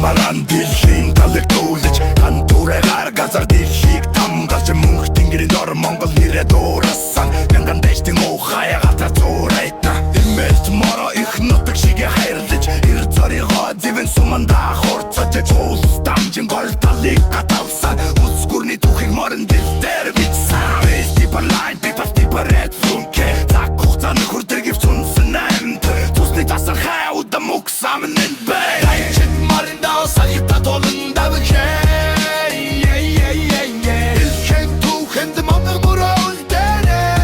Маран дэлхийн талыг дүүлж хантурайгаар газар дэлхийг тамгалж мөнх тэнгэрийн дор Монгол нэрээ дуурасан мянган дэжтэн ухая гатар зурайтна имэлт моро их нутаг шигэ хайрлаж ир цоригоо зэвэн суманда хурцаж улс дамжин гол талыг гатавсан улс гүрний түүхийг морон дэлтэр бичсэн бэсти парлайн бипасти парет сумке так хугацааны хүрдэг ивцунсан амт тусны тасан хай удам уксам нэнбэй Salita dolun da bükey İlken tuğendim anır mural dere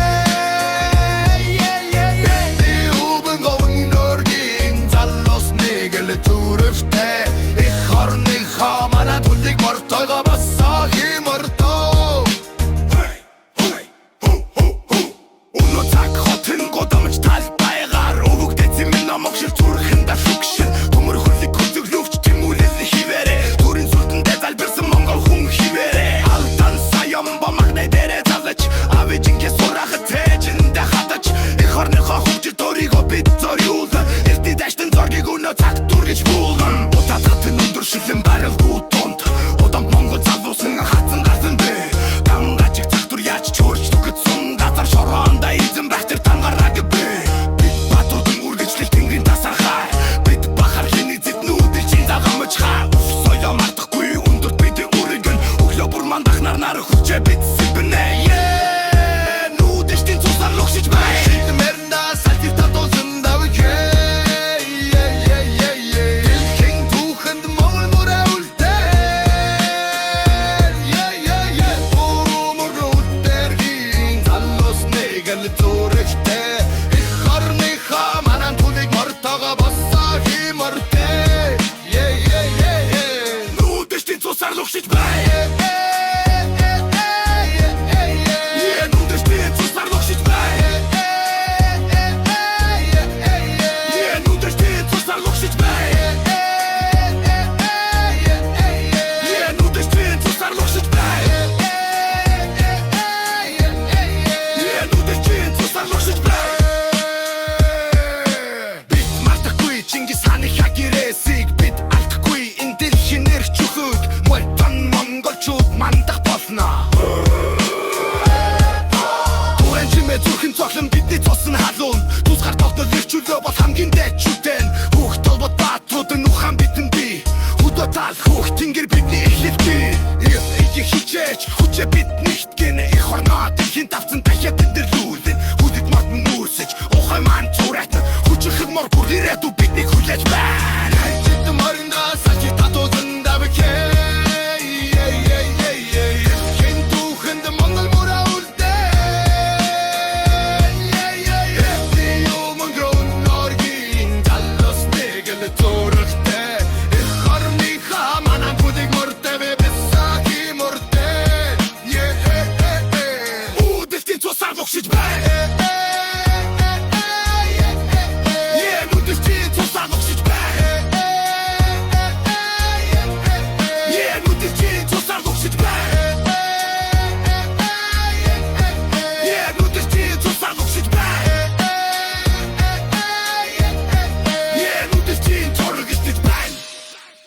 Bendi ubun görgin Zallos negeli turufte İkhar nikha mana tullik martayga bassa himarto Unu tak hotin kodamıç tal baygar Ovuk dedimin amokşil turkhinda şukşin Tumur hullik kutuk luft Авэжингээ сурахад тэжиндэ хатач их орныхоо хөвчл дөрийгөө бид зориулсан эртний дашдан зоргийг өнөө цаг дүргэж буулган утаатгатын өндөр шилэн барилгүй тунд удам монгол залуусан хатсан гарсан бэ тангачиг цаг дүр яаж чөөрч түгэцсэн газар шороонда эзэн байх тэр тангараг бэ бид батуудын үргэжлэл тэнгэрийн тасархай бид бахар хэний зэднүүдэр чин загамжхай соёо мартахгүй өндөр бидний үргэн өглөө бүр мандахнаар нар хүчээ бид сибнэ Зүрхэн цоглон бидний цусан халуун Тусгаар тогтнол ирчүүлөө бол хамгийн дэчүүдэн Хүүхд толбот баатруудын ухаан битэн би Хөдөө тал хүүхд тэнгэр бидний эхлэлтэй Их хичээж хүчээ бид нэгт